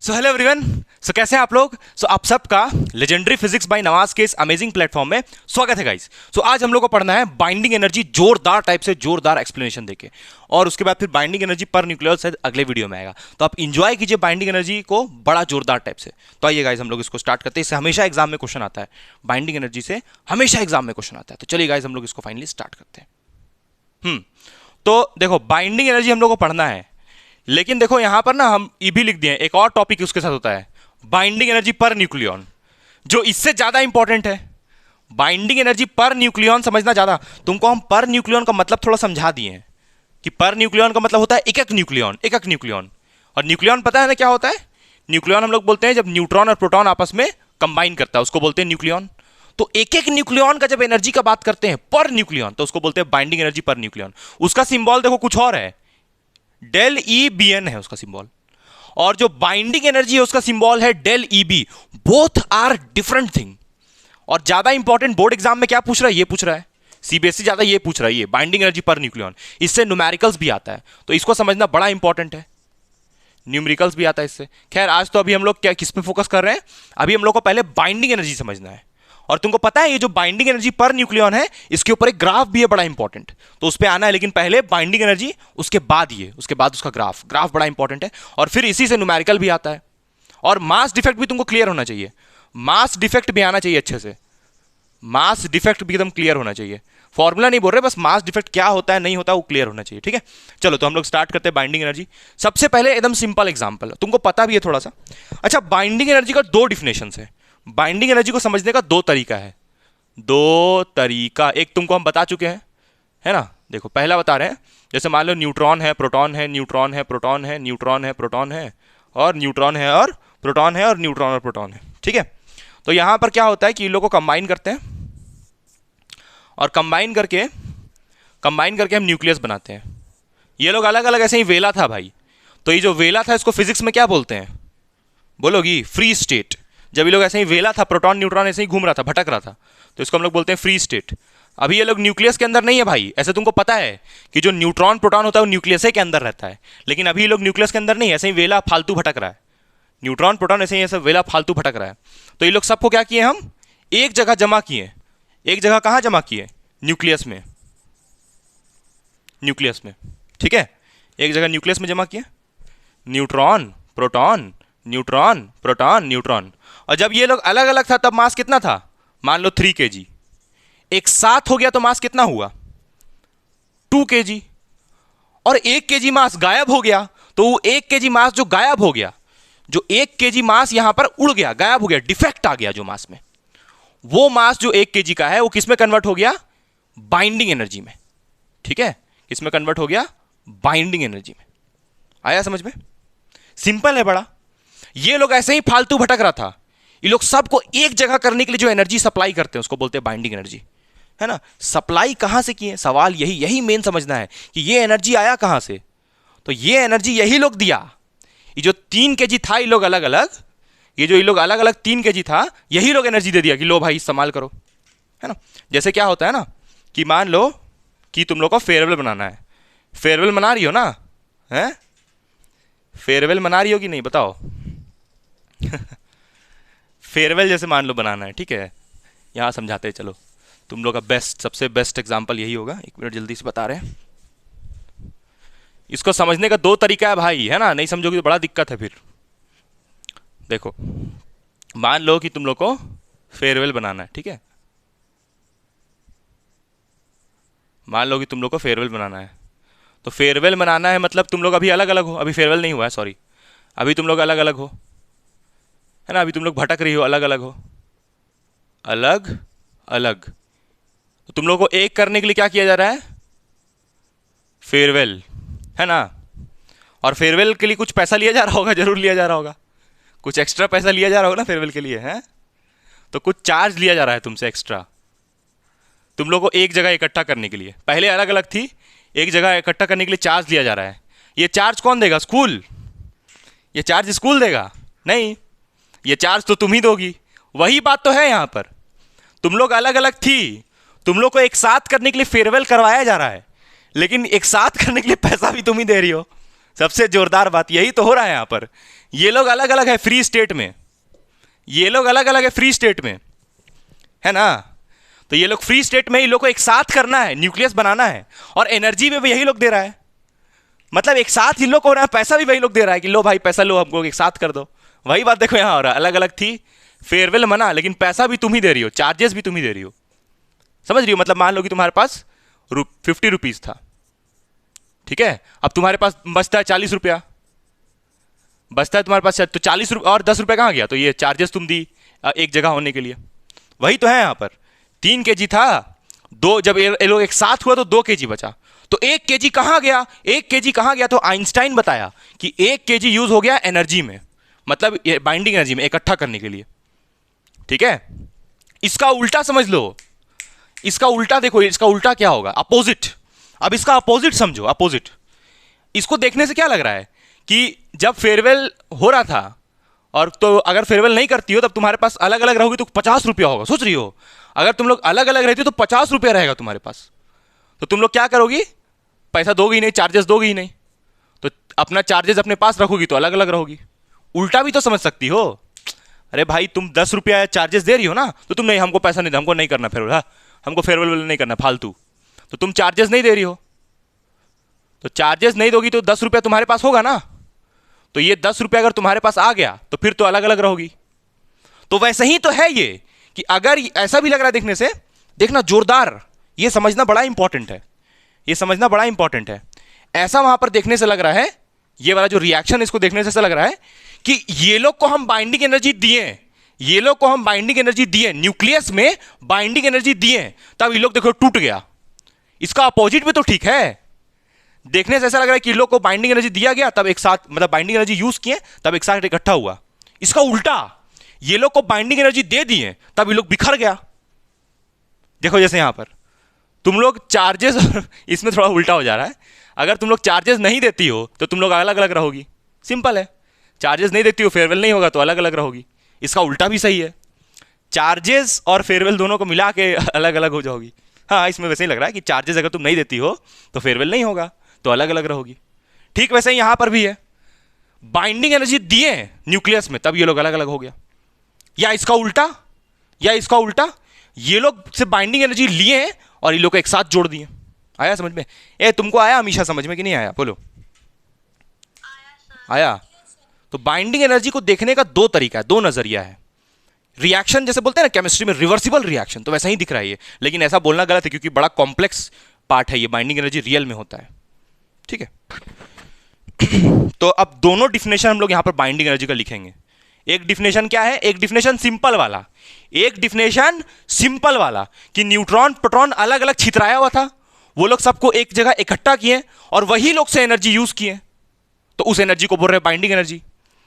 So hello everyone. सो कैसे हैं आप लोग। आप सबका लेजेंडरी फिजिक्स बाय नवाज के इस अमेजिंग प्लेटफॉर्म में स्वागत है गाइस। आज हम लोग को पढ़ना है बाइंडिंग एनर्जी जोरदार टाइप से, जोरदार एक्सप्लेनेशन देके, और उसके बाद फिर बाइंडिंग एनर्जी पर न्यूक्लियर शायद अगले वीडियो में आएगा। तो आप इंजॉय कीजिए बाइंडिंग एनर्जी को बड़ा जोरदार टाइप से। तो आइए गाइस हम लोग इसको स्टार्ट करते हैं। इससे हमेशा एग्जाम में क्वेश्चन आता है, बाइंडिंग एनर्जी से हमेशा एग्जाम में क्वेश्चन आता है। तो चलिए गाइस हम लोग इसको फाइनली स्टार्ट करते हैं। तो देखो बाइंडिंग एनर्जी हम लोग को पढ़ना है, लेकिन देखो यहां पर ना हम ई भी लिख दिए, एक और टॉपिक उसके साथ होता है बाइंडिंग एनर्जी पर न्यूक्लियन, जो इससे ज्यादा इंपॉर्टेंट है। बाइंडिंग एनर्जी पर न्यूक्लियन समझना ज्यादा, तुमको हम पर न्यूक्लियन का मतलब थोड़ा समझा दिए हैं कि पर न्यूक्लियन का मतलब होता है एक एक न्यूक्लियन, एक एक न्यूक्लियन। और न्यूक्लियन पता है ना क्या होता है? न्यूक्लियन हम लोग बोलते हैं जब न्यूट्रॉन और प्रोटॉन आपस में कंबाइन करता है, उसको बोलते हैं न्यूक्लियन। तो एक एक न्यूक्लियन का जब एनर्जी का बात करते हैं पर न्यूक्लियन, तो उसको बोलते हैं बाइंडिंग एनर्जी पर न्यूक्लियन। उसका सिंबल देखो कुछ और है, डेल ई बी एन है उसका सिंबल, और जो बाइंडिंग एनर्जी है उसका सिंबल है del E B. Both are different thing. और ज्यादा इंपॉर्टेंट बोर्ड एग्जाम में क्या पूछ रहा है? ये पूछ रहा है सीबीएसई, ज्यादा ये पूछ रहा है, ये बाइंडिंग एनर्जी पर न्यूक्लियन। इससे न्यूमेरिकल्स भी आता है, तो इसको समझना बड़ा इंपॉर्टेंट है। न्यूमेरिकल्स भी आता है इससे। खैर आज तो अभी हम लोग क्या किस पे फोकस कर रहे हैं? अभी हम लोग को पहले बाइंडिंग एनर्जी समझना है। और तुमको पता है ये जो बाइंडिंग एनर्जी पर न्यूक्लियन है, इसके ऊपर एक ग्राफ भी है बड़ा इंपॉर्टेंट, तो उस पर आना है। लेकिन पहले बाइंडिंग एनर्जी, उसके बाद ये, उसके बाद उसका ग्राफ बड़ा इंपॉर्टेंट है। और फिर इसी से न्यूमेरिकल भी आता है। और मास डिफेक्ट भी तुमको क्लियर होना चाहिए, मास डिफेक्ट भी आना चाहिए अच्छे से। मास डिफेक्ट भी एकदम क्लियर होना चाहिए। फॉर्मूला नहीं बोल रहे, बस मास डिफेक्ट क्या होता है नहीं होता वो क्लियर होना चाहिए। ठीक है, चलो तो हम लोग स्टार्ट करते हैं बाइंडिंग एनर्जी। सबसे पहले एकदम सिंपल एग्जांपल, तुमको पता भी है थोड़ा सा। अच्छा, बाइंडिंग एनर्जी का दो डिफिनेशन है। बाइंडिंग एनर्जी को समझने का दो तरीका है, दो तरीका। एक तुमको हम बता चुके हैं, है ना। देखो पहला बता रहे हैं, जैसे मान लो न्यूट्रॉन है, प्रोटॉन है, न्यूट्रॉन है, प्रोटॉन है, न्यूट्रॉन है, प्रोटॉन है, और न्यूट्रॉन है और प्रोटॉन है, और न्यूट्रॉन और प्रोटॉन है। ठीक है, तो यहां पर क्या होता है कि इन लोगों को कंबाइन करते हैं, और कंबाइन करके हम न्यूक्लियस बनाते हैं। ये लोग अलग अलग ऐसे ही वेला था भाई। तो ये जो वेला था इसको फिजिक्स में क्या बोलते हैं? बोलोगी? Free state. जब ये लोग ऐसे ही वेला था, प्रोटॉन न्यूट्रॉन ऐसे ही घूम रहा था, भटक रहा था, तो इसको हम लोग बोलते हैं फ्री स्टेट। अभी ये लोग न्यूक्लियस के अंदर नहीं है भाई। ऐसे तुमको पता है कि जो न्यूट्रॉन प्रोटॉन होता है वो न्यूक्लियस के अंदर रहता है, लेकिन अभी ये लोग न्यूक्लियस के अंदर नहीं, ऐसे ही वेला फालतू भटक रहा है। न्यूट्रॉन प्रोटॉन ऐसे ही ऐसे वेला फालतू भटक रहा है। तो ये लोग सबको क्या किए? हम एक जगह जमा किए। एक जगह कहां जमा किए? न्यूक्लियस में, न्यूक्लियस में। ठीक है, एक जगह न्यूक्लियस में जमा किए। Neutron proton, neutron proton, neutron. और जब ये लोग अलग अलग था तब मास कितना था? मान लो 3 kg। एक साथ हो गया तो मास कितना हुआ? 2 kg। और 1 kg मास गायब हो गया, तो वो 1 kg मास जो गायब हो गया, जो 1 kg मास यहां पर उड़ गया, गायब हो गया, डिफेक्ट आ गया जो मास में, वो मास जो 1 kg का है वो किस में कन्वर्ट हो गया? बाइंडिंग एनर्जी में। ठीक है, किसमें कन्वर्ट हो गया? बाइंडिंग एनर्जी में। आया समझ में? सिंपल है बड़ा। ये लोग ऐसे ही फालतू भटक रहा था, ये लोग सबको एक जगह करने के लिए जो एनर्जी सप्लाई करते हैं उसको बोलते हैं बाइंडिंग एनर्जी, है ना। सप्लाई कहां से किए? सवाल यही मेन समझना है कि ये एनर्जी आया कहां से। तो ये एनर्जी यही लोग दिया। ये जो 3 kg था, ये लोग अलग अलग, ये जो ये लोग अलग अलग 3 kg था, यही लोग एनर्जी दे दिया कि लो भाई इस्तेमाल करो, है ना। जैसे क्या होता है ना कि मान लो कि तुम लोग को फेयरवेल बनाना है। फेयरवेल मना रही हो ना? है फेयरवेल मना रही हो कि नहीं बताओ? फेयरवेल जैसे मान लो बनाना है, ठीक है। यहां समझाते हैं, चलो तुम लोग का बेस्ट, सबसे बेस्ट एग्जांपल यही होगा। 1 मिनट जल्दी से बता रहे हैं। इसको समझने का दो तरीका है भाई, है ना। नहीं समझोगे तो बड़ा दिक्कत है फिर। देखो मान लो कि तुम लोग को फेयरवेल बनाना है, ठीक है। मान लो कि तुम लोग को फेयरवेल बनाना है, तो फेयरवेल मनाना है मतलब तुम लोग अभी अलग अलग हो। अभी फेयरवेल नहीं हुआ है, सॉरी, अभी तुम लोग अलग अलग हो, है ना। अभी तुम लोग भटक रही हो, अलग अलग हो, अलग अलग। तो तुम लोग को एक करने के लिए क्या किया जा रहा है? फेयरवेल, है ना। और फेयरवेल के लिए कुछ पैसा लिया जा रहा होगा, जरूर लिया जा रहा होगा, कुछ एक्स्ट्रा पैसा लिया जा रहा होगा ना फेयरवेल के लिए, है। तो कुछ चार्ज लिया जा रहा है तुमसे एक्स्ट्रा, तुम लोग को एक जगह इकट्ठा करने के लिए। पहले अलग अलग थी, एक जगह इकट्ठा करने के लिए चार्ज लिया जा रहा है। ये चार्ज कौन देगा? स्कूल। ये चार्ज स्कूल देगा? नहीं, ये चार्ज तो तुम ही दोगी। वही बात तो है यहां पर। तुम लोग अलग अलग थी, तुम लोग को एक साथ करने के लिए फेयरवेल करवाया जा रहा है, लेकिन एक साथ करने के लिए पैसा भी तुम ही दे रही हो। सबसे जोरदार बात यही तो हो रहा है यहां पर ये लोग अलग अलग है फ्री स्टेट में, ये लोग अलग अलग है फ्री स्टेट में, है ना। तो ये लोग फ्री स्टेट में, इन लोग को एक साथ करना है, न्यूक्लियस बनाना है, और एनर्जी भी यही लोग दे रहा है। मतलब एक साथ इन लोग को हो रहा है, पैसा भी वही लोग दे रहा है कि लो भाई पैसा लो, हमको एक साथ कर दो। वही बात देखो यहां हो रहा है, अलग अलग थी, फेयरवेल मना, लेकिन पैसा भी तुम ही दे रही हो, चार्जेस भी तुम ही दे रही हो। समझ रही हो? मतलब मान लो कि तुम्हारे पास 50 रुपीज था, ठीक है, अब तुम्हारे पास बचता है 40 रुपया, बचता है तुम्हारे पास, तो 40 रुपये और 10 रुपये कहाँ गया? तो ये चार्जेस तुम दी एक जगह होने के लिए। वही तो है यहाँ पर, 3 kg था, दो जब ये लोग एक साथ हुआ तो 2 kg बचा, तो 1 kg कहाँ गया? 1 kg कहाँ गया? तो आइंस्टाइन बताया कि 1 kg यूज हो गया एनर्जी में, मतलब ये बाइंडिंग एनर्जी में इकट्ठा करने के लिए। ठीक है, इसका उल्टा समझ लो, इसका उल्टा देखो, इसका उल्टा क्या होगा? अपोजिट। अब इसका अपोजिट समझो, अपोजिट। इसको देखने से क्या लग रहा है कि जब फेयरवेल हो रहा था, और तो अगर फेयरवेल नहीं करती हो तब तुम्हारे पास अलग अलग रहोगी तो 50 रुपया होगा। सोच रही हो, अगर तुम लोग अलग अलग रहती हो तो 50 रुपया रहेगा तुम्हारे पास, तो तुम लोग क्या करोगी? पैसा दोगी नहीं, चार्जेस दोगी ही नहीं, तो अपना चार्जेस अपने पास रखोगी तो अलग अलग रहोगी। उल्टा भी तो समझ सकती हो। अरे भाई तुम 10 रुपया चार्जेस दे रही हो ना, तो तुम नहीं, हमको पैसा नहीं, हमको नहीं करना फेयरवेल, हमको फेयरवेल नहीं करना फालतू, तो तुम चार्जेस नहीं दे रही हो, तो चार्जेस नहीं दोगी तो 10 रुपया तुम्हारे पास होगा ना, तो ये 10 रुपया अगर तुम्हारे पास आ गया तो फिर तो अलग अलग रहोगी। तो वैसे ही तो है ये कि अगर ऐसा भी लग रहा है देखने से, देखना जोरदार, ये समझना बड़ा इंपॉर्टेंट है, ये समझना बड़ा इंपॉर्टेंट है। ऐसा वहां पर देखने से लग रहा है, ये वाला जो रिएक्शन, इसको देखने से ऐसा लग रहा है कि ये लोग को हम बाइंडिंग एनर्जी दिए, ये लोग को हम बाइंडिंग एनर्जी दिए, न्यूक्लियस में बाइंडिंग एनर्जी दिए, तब ये लोग देखो टूट गया। इसका अपोजिट भी तो ठीक है, देखने से ऐसा लग रहा है कि लोग को बाइंडिंग एनर्जी दिया गया तब एक साथ, मतलब बाइंडिंग एनर्जी यूज किए तब एक साथ इकट्ठा हुआ। इसका उल्टा, ये लोग को बाइंडिंग एनर्जी दे दिए तब ये लोग बिखर गया। देखो जैसे यहां पर तुम लोग चार्जेस इसमें थोड़ा उल्टा हो जा रहा है, अगर तुम लोग चार्जेस नहीं देती हो तो तुम लोग अलग अलग रहोगी, सिंपल है। चार्जेस नहीं देती हो, फेयरवेल नहीं होगा तो अलग अलग रहोगी। इसका उल्टा भी सही है, चार्जेस और फेयरवेल दोनों को मिला के अलग अलग हो जाओगी। हाँ, इसमें वैसे ही लग रहा है कि चार्जेस अगर तुम नहीं देती हो तो फेयरवेल नहीं होगा, तो अलग अलग रहोगी। ठीक वैसे ही यहां पर भी है, बाइंडिंग एनर्जी दिए न्यूक्लियस में तब ये लोग अलग अलग हो गया। या इसका उल्टा, या इसका उल्टा, ये लोग से बाइंडिंग एनर्जी लिए और ये लोग को एक साथ जोड़ दिए। आया समझ में? तुमको आया हमेशा समझ में कि नहीं आया? बोलो, आया? तो बाइंडिंग एनर्जी को देखने का 2 तरीका है, 2 नजरिया है। रिएक्शन जैसे बोलते हैं ना केमिस्ट्री में रिवर्सिबल रिएक्शन, तो वैसा ही दिख रहा है ये, लेकिन ऐसा बोलना गलत है क्योंकि बड़ा कॉम्प्लेक्स पार्ट है ये, बाइंडिंग एनर्जी रियल में होता है। ठीक है, तो अब दोनों डिफिनेशन हम लोग यहां पर बाइंडिंग एनर्जी का लिखेंगे। एक डिफिनेशन क्या है? एक डिफिनेशन सिंपल वाला, एक डिफिनेशन सिंपल वाला कि न्यूट्रॉन प्रोटॉन अलग अलग छितराया हुआ था, वो लोग सबको एक जगह इकट्ठा किए और वही लोग से एनर्जी यूज किए, तो उस एनर्जी को बोल रहे हैं बाइंडिंग एनर्जी।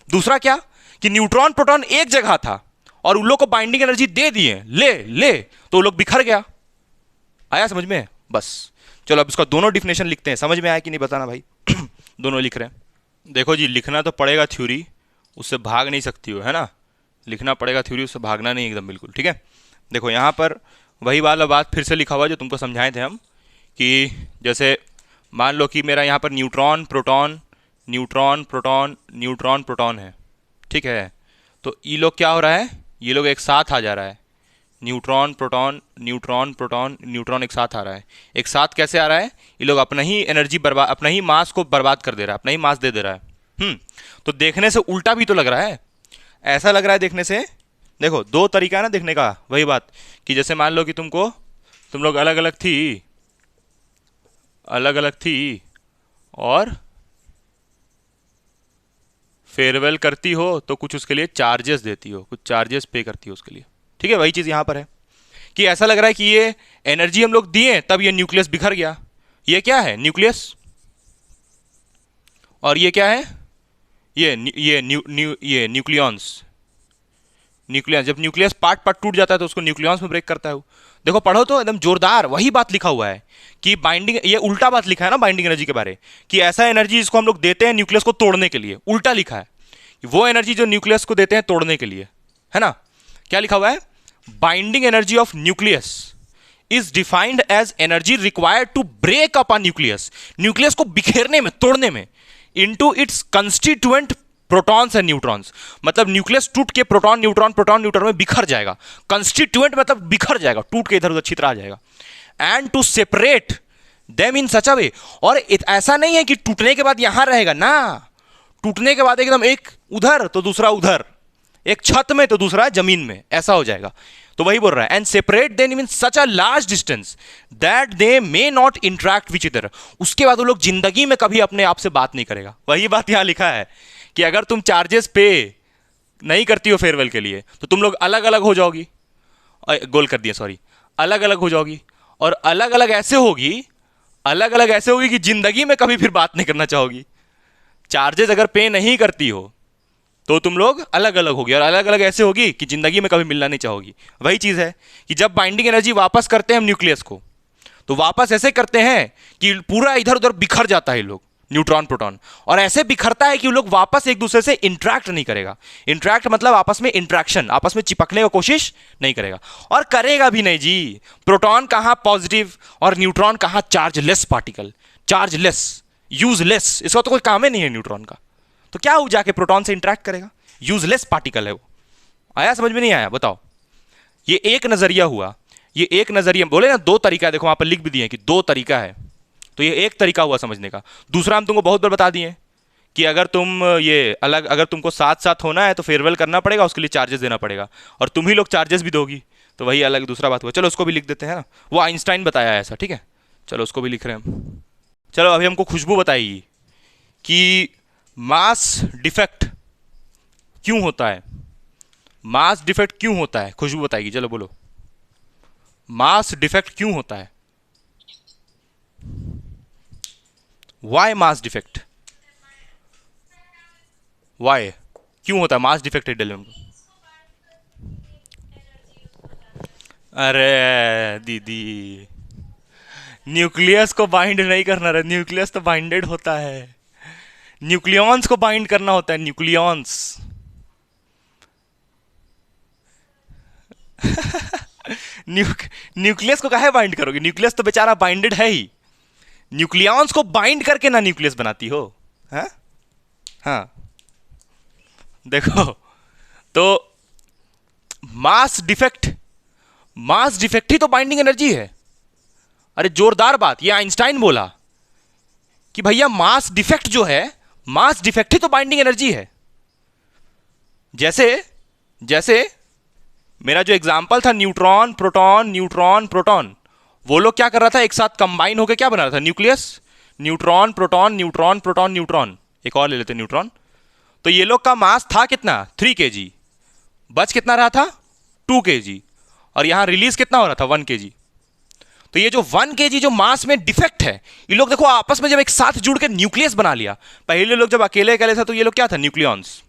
दूसरा क्या कि न्यूट्रॉन प्रोटॉन एक जगह था और उन लोग को बाइंडिंग एनर्जी दे दिए, ले तो वो लोग बिखर गया। आया समझ में? बस चलो अब इसका दोनों डिफिनेशन लिखते हैं। समझ में आया कि नहीं बताना भाई? दोनों लिख रहे हैं। देखो जी, लिखना तो पड़ेगा थ्योरी, उससे भाग नहीं सकती हो, है ना। लिखना पड़ेगा थ्योरी, उससे भागना नहीं एकदम, बिल्कुल ठीक है। देखो यहाँ पर वही वाला बात फिर से लिखा हुआ जो तुमको समझाए थे हम, कि जैसे मान लो कि मेरा यहाँ पर neutron proton neutron proton neutron proton है, ठीक है। तो ये लोग क्या हो रहा है, ये लोग एक साथ आ जा रहा है, neutron proton neutron proton neutron एक साथ आ रहा है। एक साथ कैसे आ रहा है? ये लोग अपना ही एनर्जी बर्बाद, अपना ही मास को बर्बाद कर दे रहा है, अपना ही मास दे रहा है। तो देखने से उल्टा भी तो लग रहा है, ऐसा लग रहा है देखने से। देखो 2 तरीका है ना देखने का, वही बात कि जैसे मान लो कि तुम लोग अलग अलग थी और फेयरवेल करती हो तो कुछ उसके लिए चार्जेस देती हो, कुछ चार्जेस पे करती हो उसके लिए। ठीक है, वही चीज़ यहाँ पर है कि ऐसा लग रहा है कि ये एनर्जी हम लोग दिए तब ये न्यूक्लियस बिखर गया। ये क्या है? न्यूक्लियस। और ये क्या है? ये न्यूक्लियॉन्स। जब न्यूक्लियस पार्ट पार्ट टूट जाता है तो उसको न्यूक्लियॉन्स में ब्रेक करता है वो। देखो पढ़ो तो एकदम जोरदार वही बात लिखा हुआ है कि बाइंडिंग, ये उल्टा बात लिखा है ना बाइंडिंग एनर्जी के बारे, कि ऐसा एनर्जी जिसको हम लोग देते हैं न्यूक्लियस को तोड़ने के लिए, उल्टा लिखा है। वो एनर्जी जो न्यूक्लियस को देते हैं तोड़ने के लिए, है ना। क्या लिखा हुआ है? Binding energy of nucleus is defined as energy required to break up a nucleus, nucleus को बिखेरने में, तोड़ने में, into its constituent protons and neutrons, मतलब न्यूक्लियस टूट के प्रोटॉन न्यूट्रॉन में बिखर जाएगा। कंस्टिट्यूएंट मतलब बिखर जाएगा, टूट के इधर उधर छितरा जाएगा। And to separate them in such a way, और ऐसा नहीं है कि टूटने के बाद यहां रहेगा ना, टूटने के बाद एकदम एक उधर तो दूसरा उधर, एक छत में तो दूसरा जमीन में, ऐसा हो जाएगा। तो वही बोल रहा है, and separate them in such a large distance that they may not interact which other. उसके बाद वो लोग जिंदगी में कभी अपने आप से बात नहीं करेगा। वही बात यहां लिखा है कि अगर तुम चार्जेस पे नहीं करती हो फेयरवेल के लिए तो तुम लोग अलग अलग हो जाओगी, गोल कर दिया सॉरी, अलग अलग हो जाओगी, और अलग अलग ऐसे होगी, अलग अलग ऐसे होगी कि जिंदगी में कभी फिर बात नहीं करना चाहोगी। चार्जेस अगर पे नहीं करती हो तो तुम लोग अलग अलग होगी, और अलग अलग ऐसे होगी कि जिंदगी में कभी मिलना नहीं चाहोगी। वही चीज़ है कि जब बाइंडिंग एनर्जी वापस करते हैं हम न्यूक्लियस को, तो वापस ऐसे करते हैं कि पूरा इधर उधर बिखर जाता है लोग, न्यूट्रॉन प्रोटॉन, और ऐसे बिखरता है कि वो लोग वापस एक दूसरे से इंटरेक्ट नहीं करेगा। इंटरेक्ट मतलब आपस में इंटरेक्शन, आपस में चिपकने की कोशिश नहीं करेगा, और करेगा भी नहीं जी। प्रोटॉन कहाँ पॉजिटिव और न्यूट्रॉन कहाँ चार्जलेस पार्टिकल, चार्जलेस, यूजलेस, इसका तो कोई काम ही नहीं है न्यूट्रॉन का, तो क्या हो जाके प्रोटॉन से इंटरेक्ट करेगा, यूजलेस पार्टिकल है वो। आया समझ में नहीं आया बताओ? ये एक नजरिया हुआ, ये एक नजरिया, बोले ना दो तरीका है, देखो वहां पर लिख भी दिए कि दो तरीका है, तो ये एक तरीका हुआ समझने का। दूसरा हम तुमको बहुत बार बता दिए कि अगर तुम ये अलग, अगर तुमको साथ साथ होना है तो फेयरवेल करना पड़ेगा, उसके लिए चार्जेस देना पड़ेगा, और तुम ही लोग चार्जेस भी दोगी, तो वही अलग दूसरा बात हुआ। चलो उसको भी लिख देते हैं ना, वो आइंस्टाइन बताया है ऐसा, ठीक है, चलो उसको भी लिख रहे हैं हम। चलो अभी हमको खुशबू बताइए कि मास डिफेक्ट क्यों होता है, मास डिफेक्ट क्यों होता है, खुशबू बताएगी, चलो बोलो, मास डिफेक्ट क्यों होता है, वाई मास डिफेक्ट, वाई क्यों होता है मास डिफेक्ट हिडन? अरे दीदी, न्यूक्लियस को बाइंड नहीं करना रहा, न्यूक्लियस तो बाइंडेड होता है, न्यूक्लियॉन्स को बाइंड करना होता है, न्यूक्लियॉन्स। न्यूक्लियस को काहे बाइंड करोगे, न्यूक्लियस तो बेचारा बाइंडेड है ही, न्यूक्लियॉन्स को बाइंड करके ना न्यूक्लियस बनाती हो। हाँ हाँ, देखो तो मास डिफेक्ट, मास डिफेक्ट ही तो बाइंडिंग एनर्जी है। अरे जोरदार बात, ये आइंस्टाइन बोला कि भैया मास डिफेक्ट जो है, मास डिफेक्ट ही तो बाइंडिंग एनर्जी है। जैसे जैसे मेरा जो एग्जांपल था न्यूट्रॉन प्रोटॉन न्यूट्रॉन प्रोटॉन, वो लोग क्या कर रहा था, एक साथ कंबाइन होकर क्या बना रहा था, nucleus, neutron proton neutron proton neutron, एक और ले लेते न्यूट्रॉन। तो ये लोग का मास था कितना, 3 kg, बच कितना रहा था, 2 kg, और यहां रिलीज कितना हो रहा था, 1 kg। तो ये जो 1 kg जो मास में डिफेक्ट है, ये लोग देखो आपस में जब एक साथ जुड़ के न्यूक्लियस बना लिया। पहले लोग जब अकेले अकेले था तो ये लोग क्या था, न्यूक्लियॉन्स,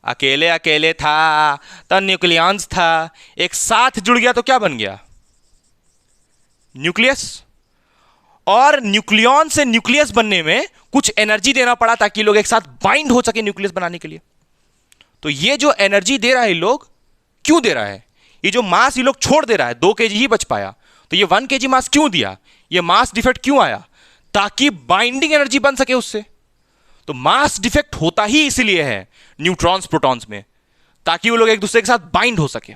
अकेले अकेले था तो न्यूक्लियॉन्स था, एक साथ जुड़ गया तो क्या बन गया, न्यूक्लियस। और न्यूक्लियॉन से न्यूक्लियस बनने में कुछ एनर्जी देना पड़ा ताकि लोग एक साथ बाइंड हो सके न्यूक्लियस बनाने के लिए। तो ये जो एनर्जी दे रहा है लोग, क्यों दे रहा है, ये जो मास ये लोग छोड़ दे रहा है, 2 kg ही बच पाया, तो ये 1 kg मास क्यों दिया, ये मास डिफेक्ट क्यों आया, ताकि बाइंडिंग एनर्जी बन सके उससे। तो मास डिफेक्ट होता ही इसलिए है न्यूट्रॉन्स प्रोटॉन्स में, ताकि वो लोग एक दूसरे के साथ बाइंड हो सके।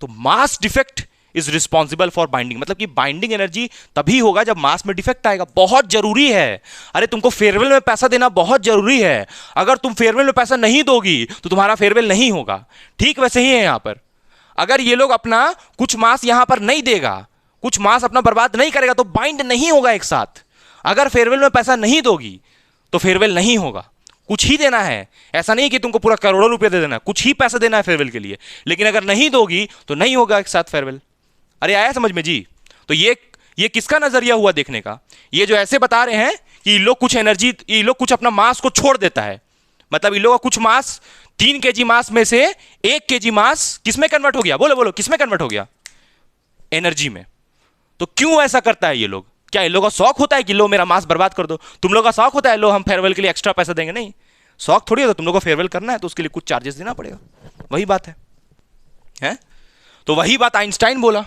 तो मास defect is responsible for binding, मतलब कि बाइंडिंग एनर्जी तभी होगा जब मास में डिफेक्ट आएगा। बहुत जरूरी है, अरे तुमको फेयरवेल में पैसा देना बहुत जरूरी है, अगर तुम फेयरवेल में पैसा नहीं दोगी तो तुम्हारा फेयरवेल नहीं होगा। ठीक वैसे ही है यहां पर, अगर ये लोग अपना कुछ मास यहां पर नहीं देगा, कुछ मास अपना बर्बाद नहीं करेगा तो बाइंड नहीं होगा एक साथ। अगर फेयरवेल में पैसा नहीं दोगी तो फेयरवेल नहीं होगा, कुछ ही देना है, ऐसा नहीं कि तुमको पूरा करोड़ों रुपए दे देना, कुछ ही पैसा देना है फेयरवेल के लिए, लेकिन अगर नहीं दोगी तो नहीं होगा एक साथ फेयरवेल। अरे आया समझ में जी? तो ये किसका नजरिया हुआ देखने का, ये जो ऐसे बता रहे हैं कि ये लोग कुछ एनर्जी, ये लोग कुछ अपना मास को छोड़ देता है, मतलब इन लोगों का कुछ मास 3 kg मास में से 1 kg मास किसमें कन्वर्ट हो गया, बोलो बोलो किसमें कन्वर्ट हो गया, एनर्जी में। तो क्यों ऐसा करता है ये लोग, क्या इन लोगों का शौक होता है कि लो मेरा मास बर्बाद कर दो, तुम लोगों का शौक होता है लो हम फेयरवेल के लिए एक्स्ट्रा पैसा देंगे, नहीं, शौक थोड़ी होता, तुम लोगों को फेयरवेल करना है तो उसके लिए कुछ चार्जेस देना पड़ेगा, वही बात है? तो वही बात आइंस्टाइन बोला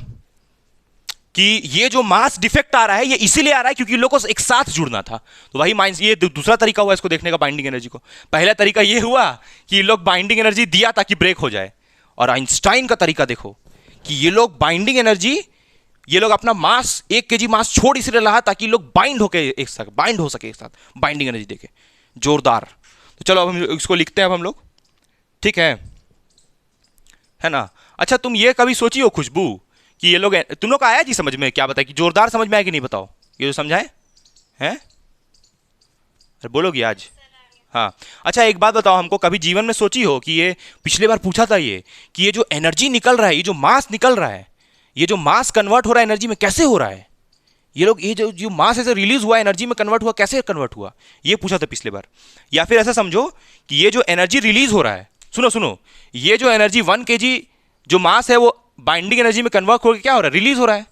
कि ये जो मास डिफेक्ट आ रहा है ये इसीलिए आ रहा है क्योंकि लोगों को एक साथ जुड़ना था। तो वही माइंस, ये दूसरा तरीका हुआ इसको देखने का बाइंडिंग एनर्जी को। पहला तरीका ये हुआ कि ये लोग बाइंडिंग एनर्जी दिया ताकि ब्रेक हो जाए, और आइंस्टाइन का तरीका देखो कि ये लोग बाइंडिंग एनर्जी, ये लोग अपना मास 1 kg मास छोड़ इसलिए रहा ताकि लोग बाइंड हो सके एक साथ बाइंडिंग एनर्जी देके। जोरदार। तो चलो अब हम इसको लिखते हैं अब हम लोग, ठीक है ना। अच्छा तुम ये कभी सोची हो खुशबू कि ये लोग, तुम लोग का आया जी समझ में, क्या बताए कि जोरदार समझ में आया कि नहीं, बताओ ये जो समझाए हैं, अरे बोलोगी आज? हाँ। अच्छा एक बात बताओ हमको, कभी जीवन में सोची हो कि ये पिछले बार पूछा था ये कि ये जो एनर्जी निकल रहा है, ये जो मास निकल रहा है, ये जो मास कन्वर्ट हो रहा है एनर्जी में, कैसे हो रहा है? ये लोग, ये जो मास ऐसे रिलीज हुआ एनर्जी में कन्वर्ट हुआ, कैसे कन्वर्ट हुआ, ये पूछा था पिछले बार। या फिर ऐसा समझो कि ये जो एनर्जी रिलीज हो रहा है, सुनो, ये जो एनर्जी 1 kg जो मास है वो बाइंडिंग एनर्जी में कन्वर्ट होकर क्या हो रहा है, रिलीज हो रहा है।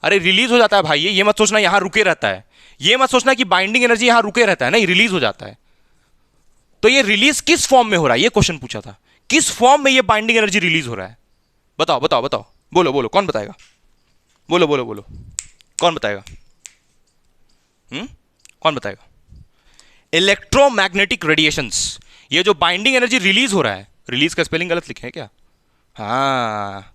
अरे रिलीज हो जाता है भाई, ये मत सोचना यहां रुके रहता है, ये मत सोचना कि बाइंडिंग एनर्जी यहां रुके रहता है, नहीं, रिलीज हो जाता है। तो ये रिलीज किस फॉर्म में हो रहा है, ये क्वेश्चन पूछा था, किस फॉर्म में ये बाइंडिंग एनर्जी रिलीज हो रहा है? बताओ, बोलो, कौन बताएगा? बोलो, कौन बताएगा? कौन बताएगा? इलेक्ट्रोमैग्नेटिक रेडिएशंस, ये जो बाइंडिंग एनर्जी रिलीज हो रहा है, रिलीज का स्पेलिंग गलत लिखे हैं क्या? हाँ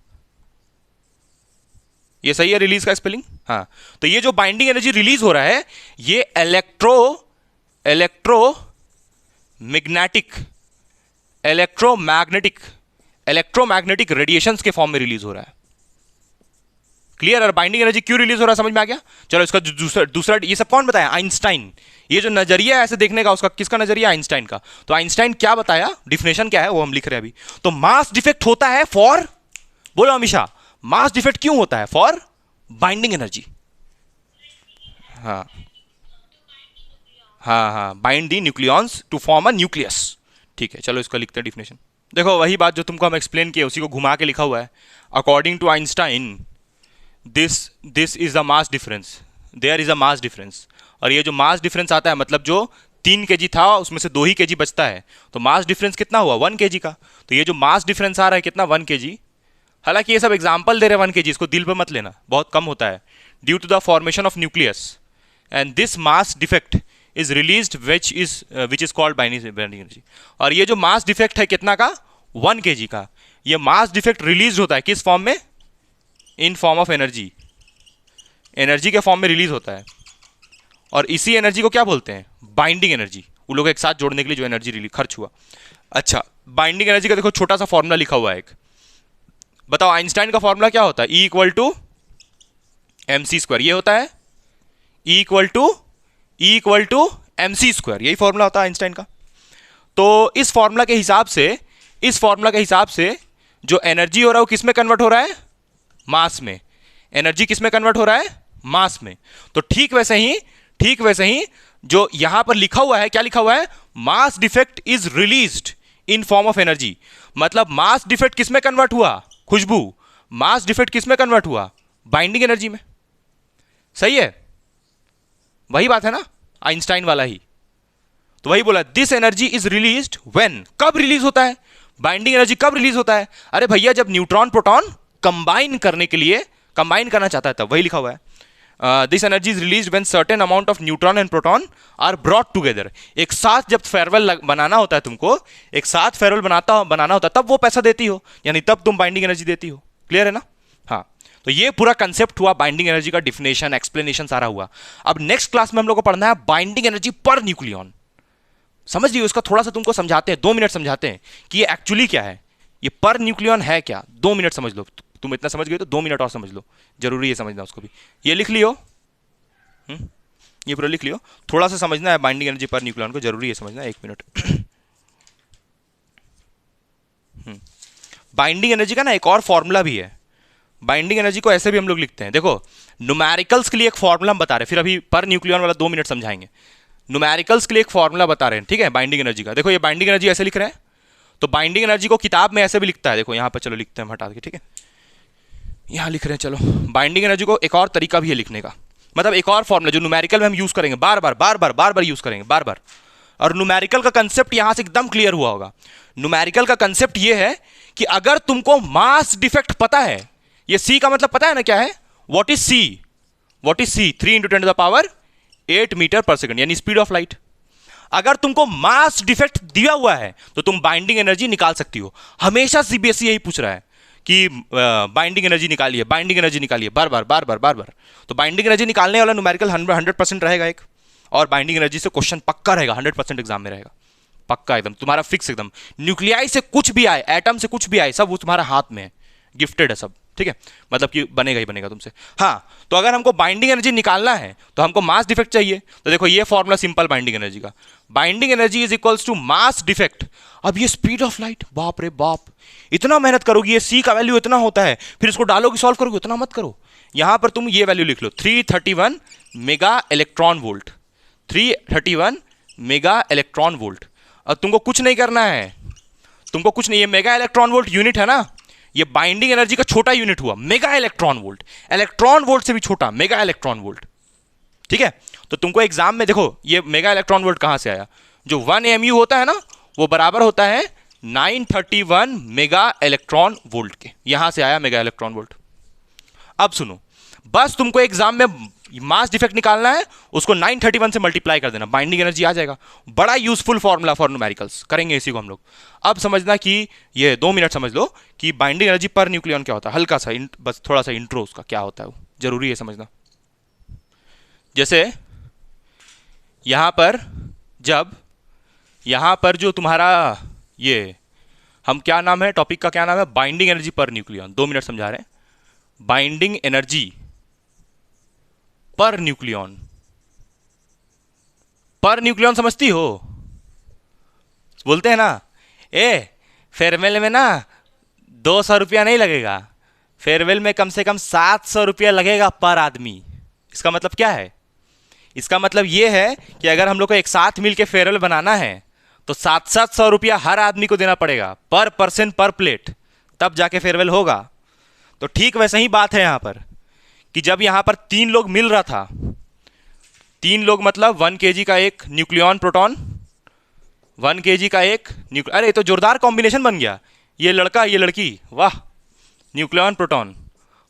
ये सही है, रिलीज का स्पेलिंग। हाँ, तो ये जो बाइंडिंग एनर्जी रिलीज हो रहा है ये इलेक्ट्रोमैग्नेटिक रेडिएशंस के फॉर्म में रिलीज हो रहा है। क्लियर? और बाइंडिंग एनर्जी क्यों रिलीज हो रहा है समझ में आ गया? चलो इसका दूसरा ये सब कौन बताया? आइंस्टाइन। ये जो नजरिया है ऐसे देखने का, उसका किसका नजरिया? आइंस्टाइन का। तो आइंस्टाइन क्या बताया, डिफिनेशन क्या है वो हम लिख रहे हैं अभी। तो मास डिफेक्ट होता है फॉर, बोलो अमीषा, मास डिफेक्ट क्यों होता है? For binding energy. हाँ, bind the nucleons to form a nucleus. ठीक है, चलो इसका लिखते हैं डिफिनेशन। देखो वही बात जो तुमको हम एक्सप्लेन किए उसी को घुमा के लिखा हुआ है। According to Einstein this is the mass difference, there is a mass difference. और ये जो मास डिफरेंस आता है मतलब जो 3 kg था उसमें से 2 ही kg बचता है, तो मास डिफरेंस कितना हुआ? 1 kg का। तो ये जो मास डिफरेंस आ रहा है कितना? 1 kg। हालांकि ये सब एग्जाम्पल दे रहे हैं 1 kg, इसको दिल पे मत लेना, बहुत कम होता है। Due to the formation of nucleus and this mass defect is released which is called binding energy. और ये जो मास डिफेक्ट है कितना का? 1 kg का। ये मास डिफेक्ट रिलीज होता है किस फॉर्म में? In form of energy, energy के फॉर्म में रिलीज होता है। और इसी एनर्जी को क्या बोलते हैं? Binding energy. उन लोगों को एक साथ जोड़ने के लिए जो एनर्जी रिलीज खर्च हुआ। अच्छा, बाइंडिंग एनर्जी का देखो छोटा सा फॉर्मूला लिखा हुआ है एक, बताओ आइंस्टाइन का फॉर्मूला क्या होता है? E इक्वल टू mc², ये होता है E इक्वल टू mc², यही फॉर्मूला होता है आइंस्टाइन का। तो इस फॉर्मूला के हिसाब से जो एनर्जी हो रहा है वो किस में कन्वर्ट हो रहा है? मास में। एनर्जी किस में कन्वर्ट हो रहा है? मास में। तो ठीक वैसे ही जो यहां पर लिखा हुआ है, क्या लिखा हुआ है? मास defect is released in form of energy. मतलब मास डिफेक्ट किस में कन्वर्ट हुआ? खुशबू, मास डिफेक्ट किस में कन्वर्ट हुआ? बाइंडिंग एनर्जी में। सही है, वही बात है ना, आइंस्टाइन वाला ही। तो वही बोला, this energy is released when, कब रिलीज होता है? बाइंडिंग एनर्जी कब रिलीज होता है? अरे भैया जब न्यूट्रॉन प्रोटॉन कंबाइन करना चाहता है तब, वही लिखा हुआ है। This energy is release when certain amount of neutron and proton are brought together. एक साथ जब फेयरवेल बनाना होता है तुमको, एक साथ फेयरवेल बनाना होता है तब वो पैसा देती हो, यानी तब तुम बाइंडिंग एनर्जी देती हो। क्लियर है ना? हाँ, तो ये पूरा कंसेप्ट हुआ बाइंडिंग एनर्जी का, डिफिनेशन, एक्सप्लेनेशन सारा हुआ। अब नेक्स्ट क्लास में हम लोग को पढ़ना है बाइंडिंग एनर्जी पर न्यूक्लियॉन। समझ लियो, उसका थोड़ा सा तुमको समझाते हैं, 2 मिनट समझाते हैं कि ये एक्चुअली क्या है, ये पर न्यूक्लियॉन है क्या। 2 मिनट समझ लो, तुम इतना समझ गए तो 2 मिनट और समझ लो, जरूरी है समझना उसको भी। ये लिख लियो, ये पूरा लिख लियो, थोड़ा सा समझना है बाइंडिंग एनर्जी पर न्यूक्लियॉन को, जरूरी है समझना। 1 मिनट। बाइंडिंग एनर्जी का ना एक और फॉर्मूला भी है। बाइंडिंग एनर्जी को ऐसे भी हम लोग लिखते हैं, देखो न्यूमेरिकल्स के लिए एक फॉर्मूला हम बता रहे हैं, फिर अभी पर न्यूक्लियॉन वाला 2 मिनट समझाएंगे। न्यूमेरिकल्स के लिए एक फॉर्मूला बता रहे हैं, ठीक है, बाइंडिंग एनर्जी का। देखो ये बाइंडिंग एनर्जी ऐसे लिख रहे हैं, तो बाइंडिंग एनर्जी को किताब में ऐसे भी लिखता है, देखो यहाँ पर, चलो लिखते हैं हटा के, ठीक है, यहाँ लिख रहे हैं। चलो बाइंडिंग एनर्जी को एक और तरीका भी है लिखने का, मतलब एक और फॉर्मूला जो न्यूमेरिकल में हम यूज करेंगे, बार बार यूज करेंगे, बार बार। और न्यूमेरिकल का कंसेप्ट यहां से एकदम क्लियर हुआ होगा। न्यूमेरिकल का कंसेप्ट ये है कि अगर तुमको मास डिफेक्ट पता है, ये सी का मतलब पता है ना क्या है? What is C? What is C? 3 × 10⁸ metre per second, यानी स्पीड ऑफ लाइट। अगर तुमको मास डिफेक्ट दिया हुआ है तो तुम बाइंडिंग एनर्जी निकाल सकती हो। हमेशा सीबीएसई यही पूछ रहा है कि बाइंडिंग एनर्जी निकालिए, बाइंडिंग एनर्जी निकालिए, बार बार बार बार बार बार। तो बाइंडिंग एनर्जी निकालने वाला न्यूमेरिकल 100% रहेगा एक, और बाइंडिंग एनर्जी से क्वेश्चन पक्का रहेगा, 100% एग्जाम में रहेगा, पक्का एकदम तुम्हारा फिक्स एकदम। न्यूक्लियाई से कुछ भी आए, एटम से कुछ भी आए, सब वो तुम्हारा हाथ में है, गिफ्टेड है सब, ठीक है, मतलब कि बनेगा ही बनेगा तुमसे। हाँ, तो अगर हमको बाइंडिंग एनर्जी निकालना है तो हमको मास डिफेक्ट चाहिए। तो देखो ये फॉर्मूला सिंपल बाइंडिंग एनर्जी का, binding energy is equals to mass defect. अब ये स्पीड ऑफ लाइट, बाप रे बाप, इतना मेहनत करोगी, ये सी का वैल्यू इतना होता है, फिर इसको डालोगे सॉल्व करोगे, उतना मत करो। यहां पर तुम ये वैल्यू लिख लो, 331 mega electron volt, 331 mega electron volt. अब तुमको कुछ नहीं करना है, तुमको कुछ नहीं, ये मेगा इलेक्ट्रॉन वोल्ट यूनिट है ना, ये बाइंडिंग एनर्जी का छोटा यूनिट हुआ mega electron volt, electron volt से भी छोटा मेगा इलेक्ट्रॉन वोल्ट, ठीक है। तो तुमको एग्जाम में देखो ये मेगा इलेक्ट्रॉन वोल्ट कहां से आया, जो 1 mu होता है ना, वो बराबर होता है 931 मेगा इलेक्ट्रॉन वोल्ट के, यहां से आया मेगा इलेक्ट्रॉन वोल्ट। अब सुनो, बस तुमको एग्जाम में मास डिफेक्ट निकालना है, उसको 931 से मल्टीप्लाई कर देना, बाइंडिंग एनर्जी आ जाएगा। बड़ा यूजफुल फॉर्मूला फॉर न्यूमेरिकल्स, करेंगे इसी को हम लोग। अब समझना कि ये 2 मिनट समझ लो कि बाइंडिंग एनर्जी पर न्यूक्लियन क्या होता है, हल्का सा बस थोड़ा सा इंट्रो उसका क्या होता है, वो जरूरी है समझना। जैसे यहां पर जब यहां पर जो तुम्हारा ये हम क्या नाम है, टॉपिक का क्या नाम है, बाइंडिंग एनर्जी पर न्यूक्लियन, 2 मिनट समझा रहे हैं। बाइंडिंग एनर्जी पर न्यूक्लियन, पर न्यूक्लियन समझती हो? बोलते हैं ना, फेयरवेल में ना 200 रुपया नहीं लगेगा, फेयरवेल में कम से कम 700 रुपया लगेगा पर आदमी। इसका मतलब क्या है? इसका मतलब यह है कि अगर हम लोग को एक साथ मिल के फेयरवेल बनाना है तो 700 रुपया हर आदमी को देना पड़ेगा, पर पर्सन पर प्लेट, तब जाके फेयरवेल होगा। तो ठीक वैसे ही बात है यहां पर कि जब यहां पर 3 लोग मिल रहा था, 3 लोग मतलब 1 kg का एक न्यूक्लियन प्रोटॉन, 1 kg का एक अरे तो जोरदार कॉम्बिनेशन बन गया, ये लड़का ये लड़की, वाह, न्यूक्लियन प्रोटॉन,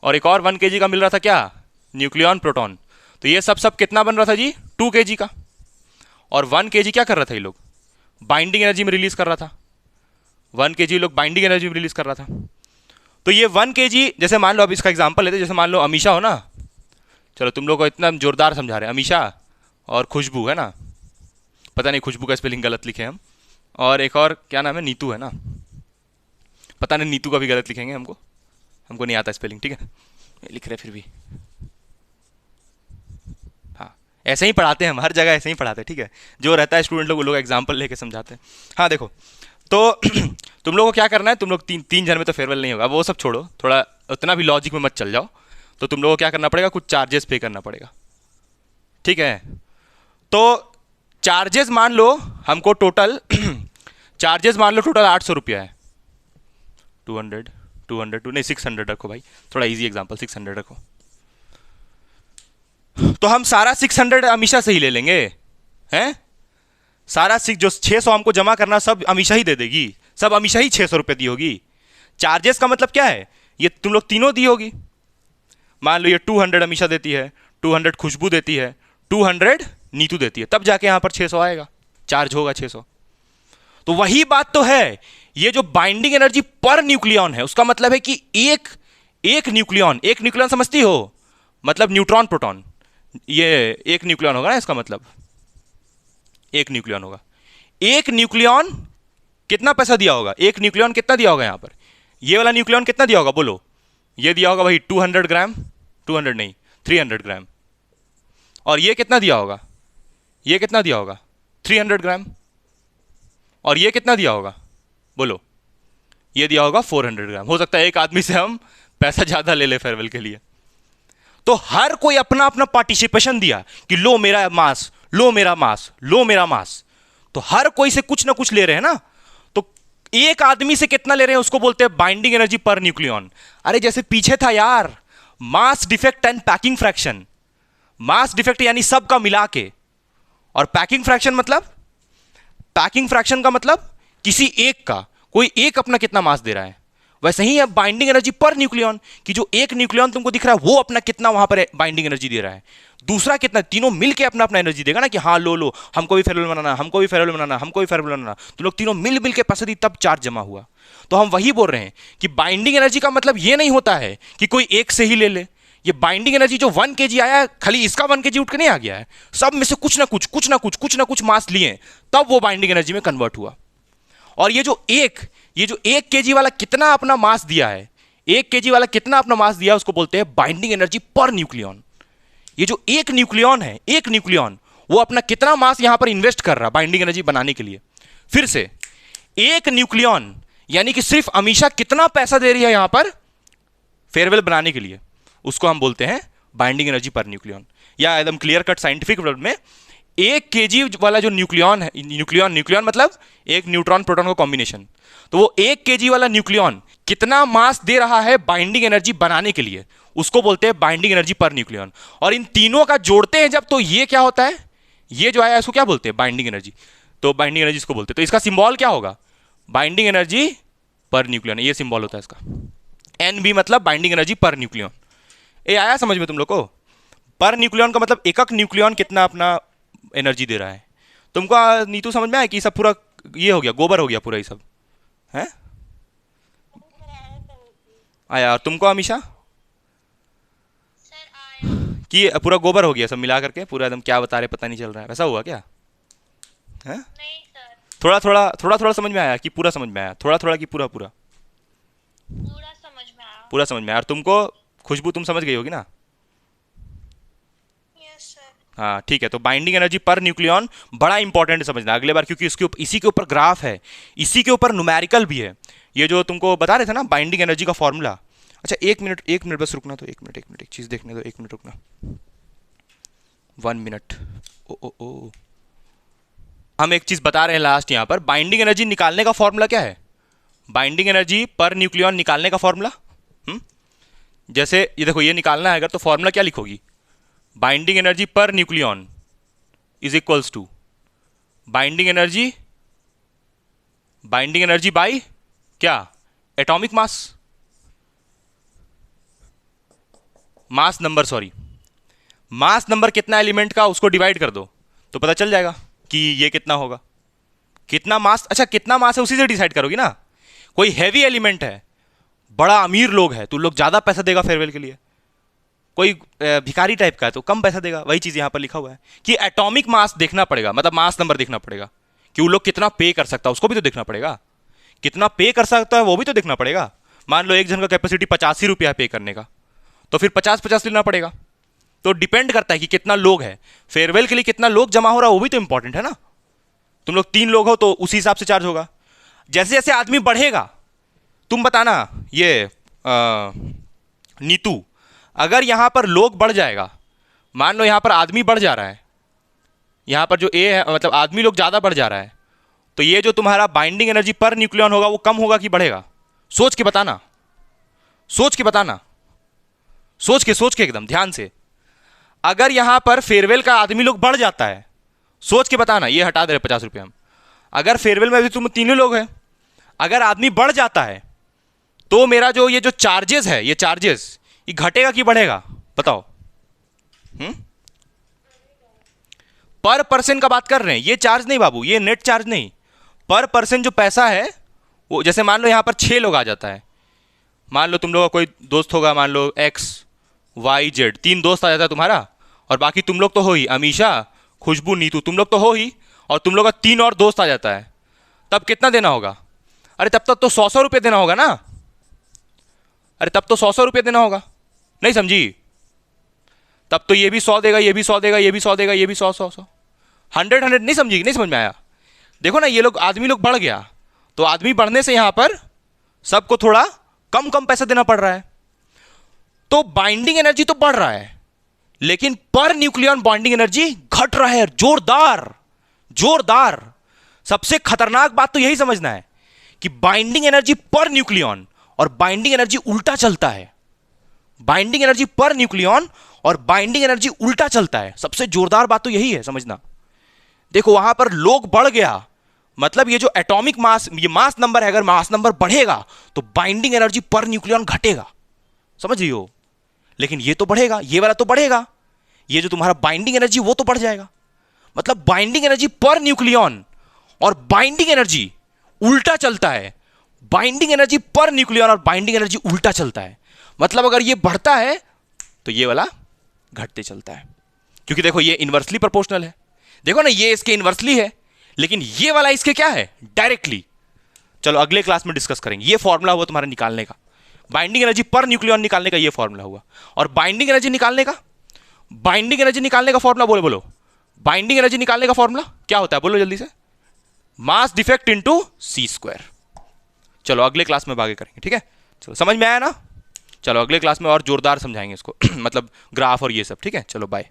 और एक और 1 kg का मिल रहा था क्या, न्यूक्लियन प्रोटॉन। तो ये सब कितना बन रहा था जी, 2 kg का, और 1 kg क्या कर रहा था, ये लोग बाइंडिंग एनर्जी में रिलीज कर रहा था, 1 kg लोग बाइंडिंग एनर्जी में रिलीज कर रहा था। तो ये 1 kg, जैसे मान लो, अब इसका एग्जांपल लेते, जैसे मान लो अमीषा हो ना, चलो तुम लोग को इतना जोरदार समझा रहे हैं, अमीषा और खुशबू है ना, पता नहीं खुशबू का स्पेलिंग गलत लिखे हम, और एक और क्या नाम है, नीतू है ना, पता नहीं नीतू का भी गलत लिखेंगे, हमको नहीं आता स्पेलिंग, ठीक है, लिख रहे फिर भी, हाँ ऐसे ही पढ़ाते हैं हम, हर जगह ऐसे ही पढ़ाते हैं, ठीक है, जो रहता है स्टूडेंट लोग वो लोग एग्जाम्पल लेके समझाते हैं। हाँ देखो, तो तुम लोग को क्या करना है, तुम लोग तीन जन में तो फेयरवेल नहीं होगा, वो सब छोड़ो, थोड़ा उतना भी लॉजिक में मत चल जाओ। तो तुम लोगों को क्या करना पड़ेगा, कुछ चार्जेस पे करना पड़ेगा, ठीक है। तो चार्जेस मान लो हमको टोटल चार्जेस मान लो टोटल 800 रुपया है, 200 नहीं 600 रखो भाई, थोड़ा इजी एग्जांपल, 600 रखो। तो हम सारा 600 अमीषा से ही ले लेंगे, हैं, सारा जो 600 हमको जमा करना सब अमीषा ही दे देगी, सब अमीषा ही 600 रुपये दी होगी। चार्जेस का मतलब क्या है, ये तुम लोग तीनों दी होगी, मान लो ये 200 अमीषा देती है, 200 खुशबू देती है, 200 नीतू देती है, तब जाके यहां पर 600 आएगा, चार्ज होगा 600। तो वही बात तो है, ये जो बाइंडिंग एनर्जी पर न्यूक्लियन है, उसका मतलब है कि एक न्यूक्लियन समझती हो, मतलब न्यूट्रॉन प्रोटॉन, ये एक न्यूक्लियन होगा ना, इसका मतलब एक न्यूक्लियन होगा। एक न्यूक्लियन कितना पैसा दिया होगा, एक न्यूक्लियन कितना दिया होगा यहां पर, ये वाला न्यूक्लियन कितना दिया होगा बोलो, ये दिया होगा भाई 200 ग्राम, 200 नहीं 300 ग्राम, और ये कितना दिया होगा, ये कितना दिया होगा 300 ग्राम, और ये कितना दिया होगा बोलो, ये दिया होगा 400 ग्राम। हो सकता है एक आदमी से हम पैसा ज्यादा ले ले फेयरवेल के लिए। तो हर कोई अपना अपना पार्टिसिपेशन दिया कि लो मेरा मास, लो मेरा मास, लो मेरा मास, तो हर कोई से कुछ ना कुछ ले रहे हैं ना। तो एक आदमी से कितना ले रहे हैं उसको बोलते हैं बाइंडिंग एनर्जी पर न्यूक्लियन। अरे जैसे पीछे था यार, mass defect and packing fraction, mass defect यानी सब का मिला के, और पैकिंग फ्रैक्शन मतलब, पैकिंग फ्रैक्शन का मतलब किसी एक का, कोई एक अपना कितना मास दे रहा है। वैसे ही है बाइंडिंग एनर्जी पर न्यूक्लियन, कि जो एक न्यूक्लियन तुमको दिख रहा है वो अपना कितना वहां पर बाइंडिंग एनर्जी दे रहा है, दूसरा कितना, तीनों मिलके अपना अपना एनर्जी देगा ना, कि हाँ लो लो हमको भी फेयरवेल बनाना, हमको भी फेयरवेल बनाना, हमको भी फेयरवेल बनाना, तो लोग तीनों मिल के पैसे दी, तब चार्ज जमा हुआ। तो हम वही बोल रहे हैं कि बाइंडिंग एनर्जी का मतलब ये नहीं होता है कि कोई एक से ही ले ले। ये बाइंडिंग एनर्जी जो 1 kg आया है, खाली इसका 1 kg उठ के नहीं आ गया है, सब में से कुछ ना कुछ मास लिए, तब वो बाइंडिंग एनर्जी में कन्वर्ट हुआ। और ये जो 1 kg वाला कितना अपना मास दिया है, 1 kg वाला कितना अपना मास दिया है, उसको बोलते हैं बाइंडिंग एनर्जी पर न्यूक्लियन। ये जो एक न्यूक्लियन है, एक न्यूक्लियन वो अपना कितना मास यहां पर इन्वेस्ट कर रहा है बाइंडिंग एनर्जी बनाने के लिए। फिर से एक न्यूक्लियन यानी कि सिर्फ अमीषा कितना पैसा दे रही है यहां पर फेयरवेल बनाने के लिए, उसको हम बोलते हैं बाइंडिंग एनर्जी पर न्यूक्लियन। या एकदम क्लियर कट साइंटिफिक वर्ड में 1 kg वाला जो न्यूक्लियन है, न्यूक्लियन मतलब एक न्यूट्रॉन प्रोटॉन का कॉम्बिनेशन, तो वो 1 kg वाला न्यूक्लियन कितना मास दे रहा है बाइंडिंग एनर्जी बनाने के लिए, उसको बोलते हैं बाइंडिंग एनर्जी पर न्यूक्लियन। और इन तीनों का जोड़ते हैं जब, तो ये क्या होता है, ये जो आया इसको क्या बोलते हैं, बाइंडिंग एनर्जी। तो बाइंडिंग एनर्जी इसको बोलते हैं। तो इसका सिंबल क्या होगा, बाइंडिंग एनर्जी पर न्यूक्लियन, ये सिंबल होता है इसका। एन बी मतलब बाइंडिंग एनर्जी पर न्यूक्लियन। ये आया समझ में तुम लोग को? पर न्यूक्लियन का मतलब एक न्यूक्लियन कितना अपना एनर्जी दे रहा है। तुमको नीतू समझ में आया कि सब पूरा ये हो गया, गोबर हो गया पूरा, ये सब है आया। और तुमको अमीषा कि पूरा गोबर हो गया सब मिला करके, पूरा एकदम क्या बता रहे पता नहीं चल रहा है, वैसा हुआ क्या है? थोड़ा समझ में आया कि पूरा समझ में आया, थोड़ा कि पूरा पूरा समझ में आया। और तुमको खुशबू तुम समझ गई होगी ना? हाँ ठीक है। तो बाइंडिंग एनर्जी पर न्यूक्लियन बड़ा इंपॉर्टेंट समझना अगले बार, क्योंकि इसी के ऊपर ग्राफ है, इसी के ऊपर न्यूमेरिकल भी है। ये जो तुमको बता रहे थे ना बाइंडिंग एनर्जी का फॉर्मूला। अच्छा एक मिनट बस रुकना, तो एक मिनट एक चीज़ देखने दो, 1 मिनट रुकना, 1 मिनट। ओ हम एक चीज़ बता रहे हैं लास्ट यहाँ पर, बाइंडिंग एनर्जी निकालने का फॉर्मूला क्या है, बाइंडिंग एनर्जी पर न्यूक्लियन निकालने का फॉर्मूला। जैसे ये देखो, ये निकालना है अगर, तो फॉर्मूला क्या लिखोगी, बाइंडिंग एनर्जी पर nucleon is equals to binding energy by क्या, एटॉमिक मास नंबर कितना एलिमेंट का, उसको डिवाइड कर दो तो पता चल जाएगा कि ये कितना होगा, कितना मास। अच्छा कितना मास है उसी से डिसाइड करोगी ना। कोई हैवी एलिमेंट है, बड़ा अमीर लोग है, तो लोग ज्यादा पैसा देगा फेयरवेल के लिए, कोई भिखारी टाइप का है तो कम पैसा देगा। वही चीज यहां पर लिखा हुआ है कि एटॉमिक मास देखना पड़ेगा, मतलब मास नंबर देखना पड़ेगा कि वो लोग कितना पे कर सकता है, उसको भी तो देखना पड़ेगा, कितना पे कर सकता है वो भी तो देखना पड़ेगा। मान लो एक जन का कैपेसिटी 85 रुपया है पे करने का, तो फिर 50-50 लेना पड़ेगा। तो डिपेंड करता है कि कितना लोग है, फेयरवेल के लिए कितना लोग जमा हो रहा है, वो भी तो इंपॉर्टेंट है ना। तुम लोग 3 लोग हो तो उसी हिसाब से चार्ज होगा। जैसे जैसे आदमी बढ़ेगा, तुम बताना ये नीतू, अगर यहां पर लोग बढ़ जाएगा, मान लो यहां पर आदमी बढ़ जा रहा है, यहां पर जो ए है मतलब आदमी लोग ज्यादा बढ़ जा रहा है, तो ये जो तुम्हारा बाइंडिंग एनर्जी पर न्यूक्लियन होगा वो कम होगा कि बढ़ेगा? सोच के बताना, सोच के एकदम ध्यान से। अगर यहां पर फेयरवेल का आदमी लोग बढ़ जाता है, सोच के बताना, ये हटा दे रहे 50 रुपये हम। अगर फेयरवेल में अभी तुम 3 लोग हैं, अगर आदमी बढ़ जाता है तो मेरा जो ये जो चार्जेस है, ये चार्जेस ये घटेगा कि बढ़ेगा बताओ? पर पर्सन का बात कर रहे हैं, ये चार्ज नहीं बाबू, ये नेट चार्ज नहीं, पर पर्सन जो पैसा है वो, जैसे मान लो यहां पर 6 लोग आ जाता है, मान लो तुम लोग का कोई दोस्त होगा, मान लो XYZ 3 दोस्त आ जाता है तुम्हारा, और बाकी तुम लोग तो हो ही, अमीषा खुशबू नीतू तुम लोग तो हो ही, और तुम लोग का 3 और दोस्त आ जाता है, तब कितना देना होगा? अरे तब तक तो 100 रुपये देना होगा ना, अरे तब तो 100 रुपये देना होगा, नहीं समझी? तब तो ये भी 100 देगा, ये भी 100 देगा, ये भी 100 देगा, ये भी 100 100 नहीं समझी? नहीं समझ में आया? देखो ना, ये लोग आदमी लोग बढ़ गया, तो आदमी बढ़ने से यहां पर सबको थोड़ा कम कम पैसा देना पड़ रहा है, तो बाइंडिंग एनर्जी तो बढ़ रहा है, लेकिन पर न्यूक्लियन बाइंडिंग एनर्जी घट रहा है। जोरदार। सबसे खतरनाक बात तो यही समझना है कि बाइंडिंग एनर्जी पर न्यूक्लियन और बाइंडिंग एनर्जी उल्टा चलता है। बाइंडिंग एनर्जी पर न्यूक्लियन और बाइंडिंग एनर्जी उल्टा चलता है। सबसे जोरदार बात तो यही है समझना। देखो वहां पर लोग बढ़ गया, मतलब ये जो एटॉमिक मास, ये मास नंबर है, अगर मास नंबर बढ़ेगा तो बाइंडिंग एनर्जी पर न्यूक्लियन घटेगा, समझ रही हो। लेकिन ये तो बढ़ेगा, ये वाला तो बढ़ेगा, ये जो तुम्हारा बाइंडिंग एनर्जी वो तो बढ़ जाएगा। मतलब बाइंडिंग एनर्जी पर न्यूक्लियन और बाइंडिंग एनर्जी उल्टा चलता है। बाइंडिंग एनर्जी पर न्यूक्लियन और बाइंडिंग एनर्जी उल्टा चलता है। मतलब अगर ये बढ़ता है तो ये वाला घटते चलता है, क्योंकि देखो ये इनवर्सली प्रोपोर्शनल है। देखो ना, ये इसके इनवर्सली है, लेकिन ये वाला इसके क्या है, डायरेक्टली। चलो अगले क्लास में डिस्कस करेंगे। ये फॉर्मूला हुआ तुम्हारा निकालने का, बाइंडिंग एनर्जी पर न्यूक्लियन निकालने का ये फॉर्मूला हुआ। और बाइंडिंग एनर्जी निकालने का, बाइंडिंग एनर्जी निकालने का फॉर्मूला बोलो बोलो, बाइंडिंग एनर्जी निकालने का फॉर्मूला क्या होता है, बोलो जल्दी से। मास डिफेक्ट इनटू सी स्क्वायर। चलो अगले क्लास में आगे करेंगे, ठीक है। चलो समझ में आया ना। चलो अगले क्लास में और जोरदार समझाएंगे इसको मतलब ग्राफ और ये सब, ठीक है। चलो बाय।